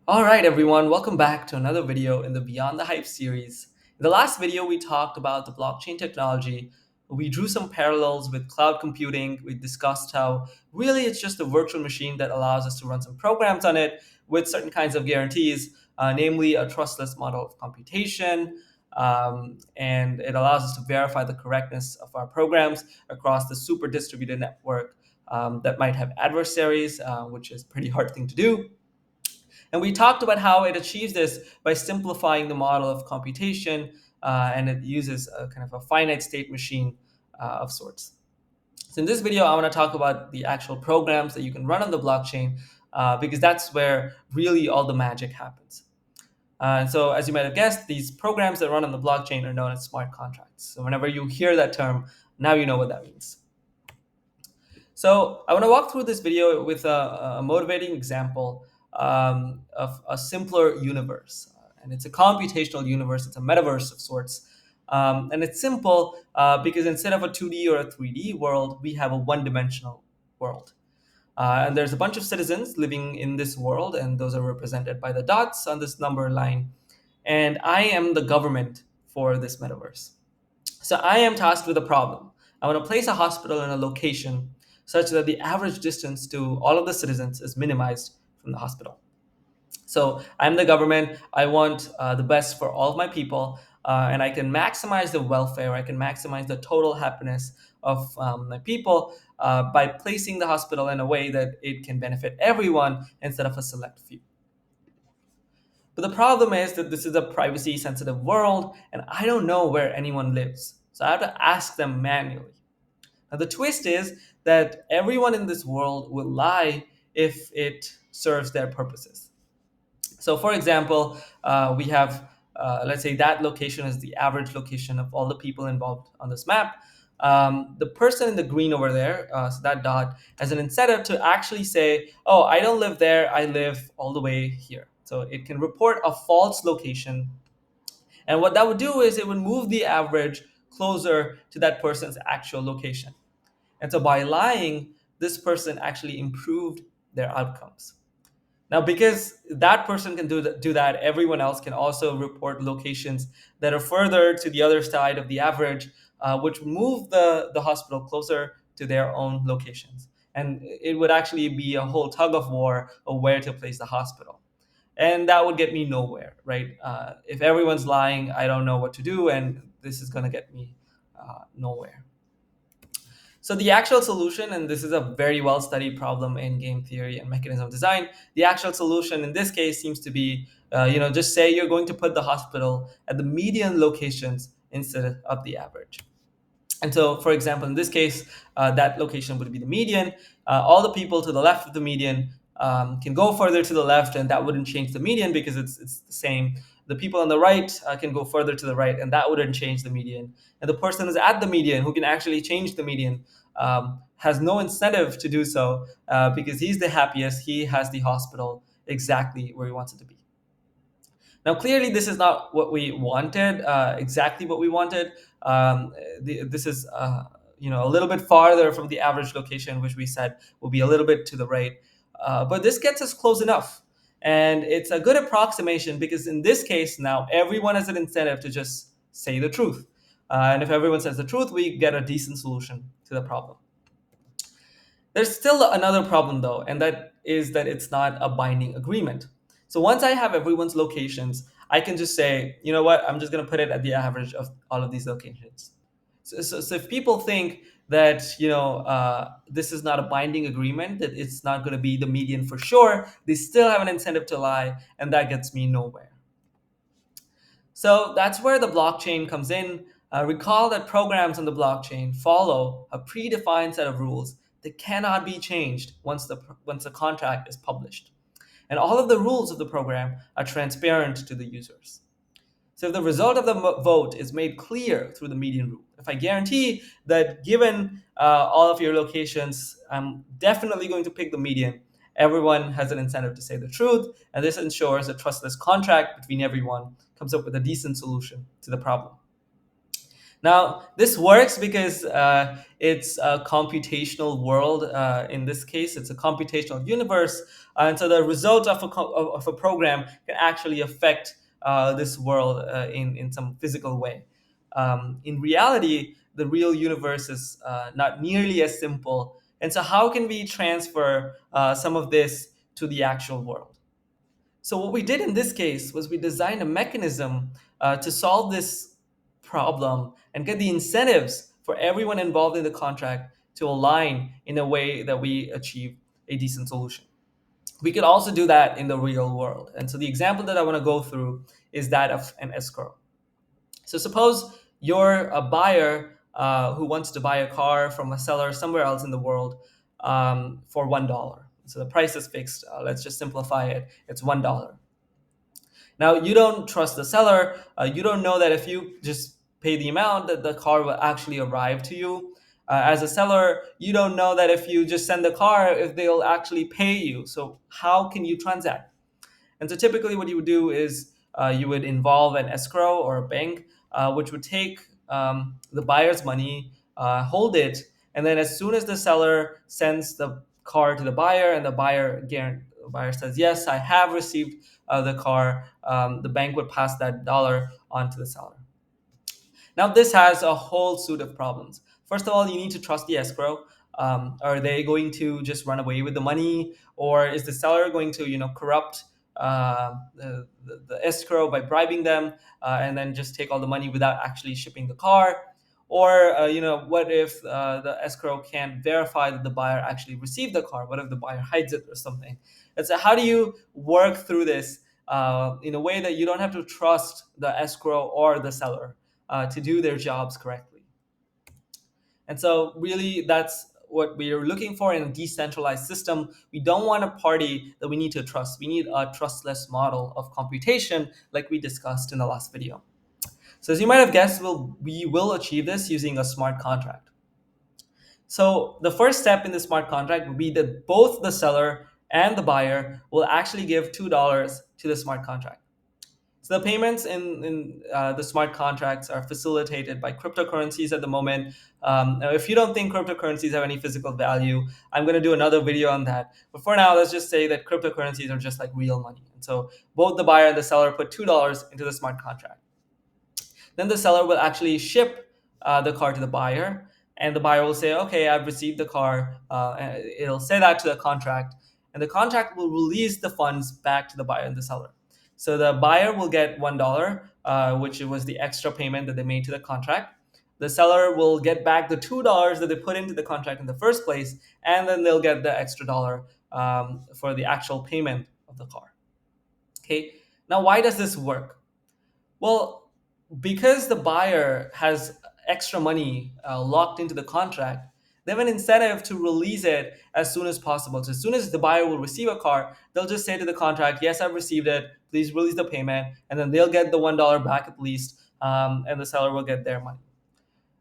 All right, everyone, welcome back to another video in the Beyond the Hype series. In the last video, we talked about the blockchain technology. We drew some parallels with cloud computing. We discussed how really it's just a virtual machine that allows us to run some programs on it with certain kinds of guarantees, namely a trustless model of computation. And it allows us to verify the correctness of our programs across the super distributed network that might have adversaries, which is a pretty hard thing to do. And we talked about how it achieves this by simplifying the model of computation, and it uses a kind of a finite state machine of sorts. So in this video, I want to talk about the actual programs that you can run on the blockchain, because that's where really all the magic happens. And so, as you might have guessed, these programs that run on the blockchain are known as smart contracts. So whenever you hear that term, now you know what that means. So I want to walk through this video with a motivating example of a simpler universe. And it's a computational universe, it's a metaverse of sorts. And it's simple because instead of a 2D or a 3D world, we have a one-dimensional world. And there's a bunch of citizens living in this world, and those are represented by the dots on this number line. And I am the government for this metaverse. So I am tasked with a problem. I want to place a hospital in a location such that the average distance to all of the citizens is minimized from the hospital. So I'm the government. I want the best for all of my people, and I can maximize the welfare. I can maximize the total happiness of my people by placing the hospital in a way that it can benefit everyone instead of a select few. But the problem is that this is a privacy sensitive world, and I don't know where anyone lives. So I have to ask them manually. Now, the twist is that everyone in this world will lie if it serves their purposes. So, for example, we have, let's say that location is the average location of all the people involved on this map. The person in the green over there, so that dot, has an incentive to actually say, oh, I don't live there, I live all the way here. So it can report a false location. And what that would do is it would move the average closer to that person's actual location. And so by lying, this person actually improved their outcomes. Now, because that person can do that, everyone else can also report locations that are further to the other side of the average, which move the hospital closer to their own locations. And it would actually be a whole tug of war of where to place the hospital. And that would get me nowhere, right? If everyone's lying, I don't know what to do, and this is going to get me nowhere. So the actual solution, and this is a very well studied problem in game theory and mechanism design, the actual solution in this case seems to be, just say you're going to put the hospital at the median locations instead of the average. And so, for example, in this case, that location would be the median. All the people to the left of the median can go further to the left, and that wouldn't change the median because it's the same. The people on the right can go further to the right, and that wouldn't change the median. And the person who's at the median, who can actually change the median, has no incentive to do so because he's the happiest. He has the hospital exactly where he wants it to be. Now, clearly, this is not what we wanted, exactly what we wanted. This is, a little bit farther from the average location, which we said will be a little bit to the right. But this gets us close enough. And it's a good approximation because in this case, now everyone has an incentive to just say the truth. And if everyone says the truth, we get a decent solution to the problem. There's still another problem though, and that is that it's not a binding agreement. So once I have everyone's locations, I can just say, you know what, I'm just going to put it at the average of all of these locations. So if people think that this is not a binding agreement, that it's not going to be the median for sure, they still have an incentive to lie, and that gets me nowhere. So that's where the blockchain comes in. Recall that programs on the blockchain follow a predefined set of rules that cannot be changed once the contract is published. And all of the rules of the program are transparent to the users. So if the result of the vote is made clear through the median rule, if I guarantee that given all of your locations, I'm definitely going to pick the median, everyone has an incentive to say the truth, and this ensures a trustless contract between everyone comes up with a decent solution to the problem. Now, this works because it's a computational world. In this case, it's a computational universe. And so the result of of a program can actually affect this world in some physical way. In reality, the real universe is not nearly as simple. And so, how can we transfer some of this to the actual world? So, what we did in this case was we designed a mechanism to solve this problem and get the incentives for everyone involved in the contract to align in a way that we achieve a decent solution. We could also do that in the real world. And so, the example that I want to go through is that of an escrow. So suppose you're a buyer who wants to buy a car from a seller somewhere else in the world for $1. So the price is fixed. Let's just simplify it. It's $1. Now you don't trust the seller. You don't know that if you just pay the amount that the car will actually arrive to you. As a seller, you don't know that if you just send the car, if they'll actually pay you. So how can you transact? And so typically, what you would do is you would involve an escrow or a bank, which would take the buyer's money, hold it, and then as soon as the seller sends the car to the buyer and the buyer says, "Yes, I have received the car," the bank would pass that dollar on to the seller. Now, this has a whole suite of problems. First of all, you need to trust the escrow. Are they going to just run away with the money, or is the seller going to, corrupt the escrow by bribing them and then just take all the money without actually shipping the car? Or, what if the escrow can't verify that the buyer actually received the car? What if the buyer hides it or something? And so, how do you work through this in a way that you don't have to trust the escrow or the seller to do their jobs correctly? And so, really, that's what we are looking for in a decentralized system. We don't want a party that we need to trust. We need a trustless model of computation, like we discussed in the last video. So, as you might have guessed, we will achieve this using a smart contract. So, the first step in the smart contract would be that both the seller and the buyer will actually give $2 to the smart contract. So the payments in the smart contracts are facilitated by cryptocurrencies at the moment. Now, if you don't think cryptocurrencies have any physical value, I'm going to do another video on that. But for now, let's just say that cryptocurrencies are just like real money. And so both the buyer and the seller put $2 into the smart contract. Then the seller will actually ship the car to the buyer, and the buyer will say, "Okay, I've received the car." And it'll say that to the contract, and the contract will release the funds back to the buyer and the seller. So the buyer will get $1, which was the extra payment that they made to the contract. The seller will get back the $2 that they put into the contract in the first place, and then they'll get the extra dollar for the actual payment of the car. Okay. Now, why does this work? Well, because the buyer has extra money locked into the contract, they have an incentive to release it as soon as possible. So as soon as the buyer will receive a car, they'll just say to the contract, "Yes, I've received it. Please release the payment," and then they'll get the $1 back at least, and the seller will get their money.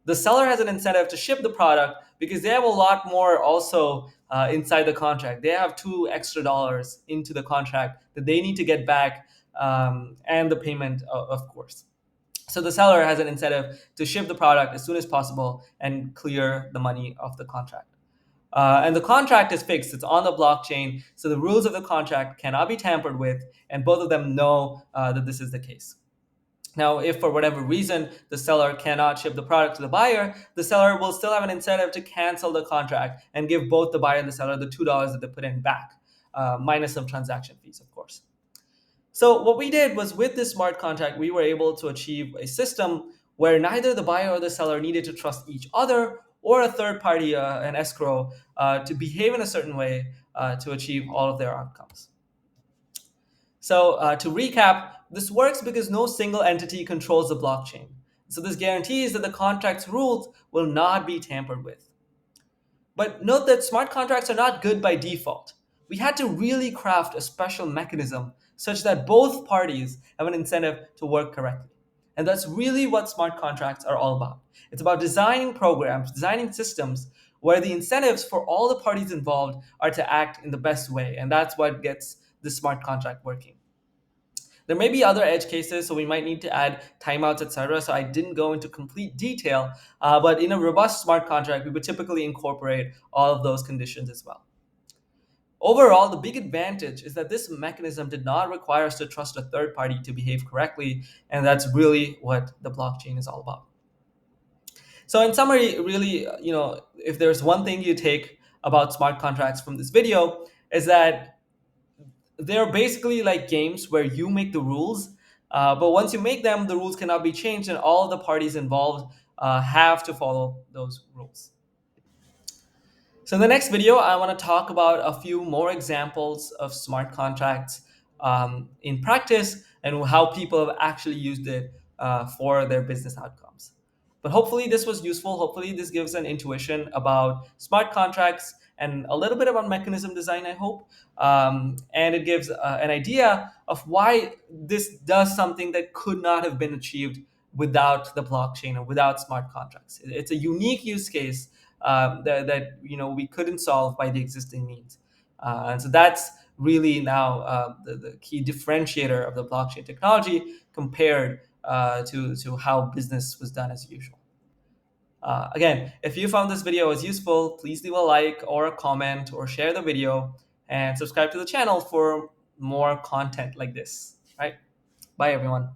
The seller has an incentive to ship the product because they have a lot more also inside the contract. They have two extra dollars into the contract that they need to get back, and the payment, of course. So the seller has an incentive to ship the product as soon as possible and clear the money of the contract. And the contract is fixed, it's on the blockchain. So the rules of the contract cannot be tampered with, and both of them know that this is the case. Now, if for whatever reason the seller cannot ship the product to the buyer, the seller will still have an incentive to cancel the contract and give both the buyer and the seller the $2 that they put in back, minus some transaction fees, of course. So what we did was, with this smart contract, we were able to achieve a system where neither the buyer or the seller needed to trust each other or a third party, an escrow, to behave in a certain way to achieve all of their outcomes. So to recap, this works because no single entity controls the blockchain. So this guarantees that the contract's rules will not be tampered with. But note that smart contracts are not good by default. We had to really craft a special mechanism such that both parties have an incentive to work correctly. And that's really what smart contracts are all about. It's about designing programs, designing systems where the incentives for all the parties involved are to act in the best way. And that's what gets the smart contract working. There may be other edge cases, so we might need to add timeouts, etc. So I didn't go into complete detail, but in a robust smart contract, we would typically incorporate all of those conditions as well. Overall, the big advantage is that this mechanism did not require us to trust a third party to behave correctly, and that's really what the blockchain is all about. So, in summary, really, if there's one thing you take about smart contracts from this video, is that they're basically like games where you make the rules, but once you make them, the rules cannot be changed, and all the parties involved have to follow those rules. So in the next video, I want to talk about a few more examples of smart contracts in practice and how people have actually used it for their business outcomes. But hopefully this was useful. Hopefully this gives an intuition about smart contracts and a little bit about mechanism design, I hope. And it gives an idea of why this does something that could not have been achieved without the blockchain or without smart contracts. It's a unique use case that we couldn't solve by the existing means. And so that's really now the key differentiator of the blockchain technology compared to how business was done as usual. Again, if you found this video as useful, please leave a like or a comment or share the video and subscribe to the channel for more content like this. Right? Bye, everyone.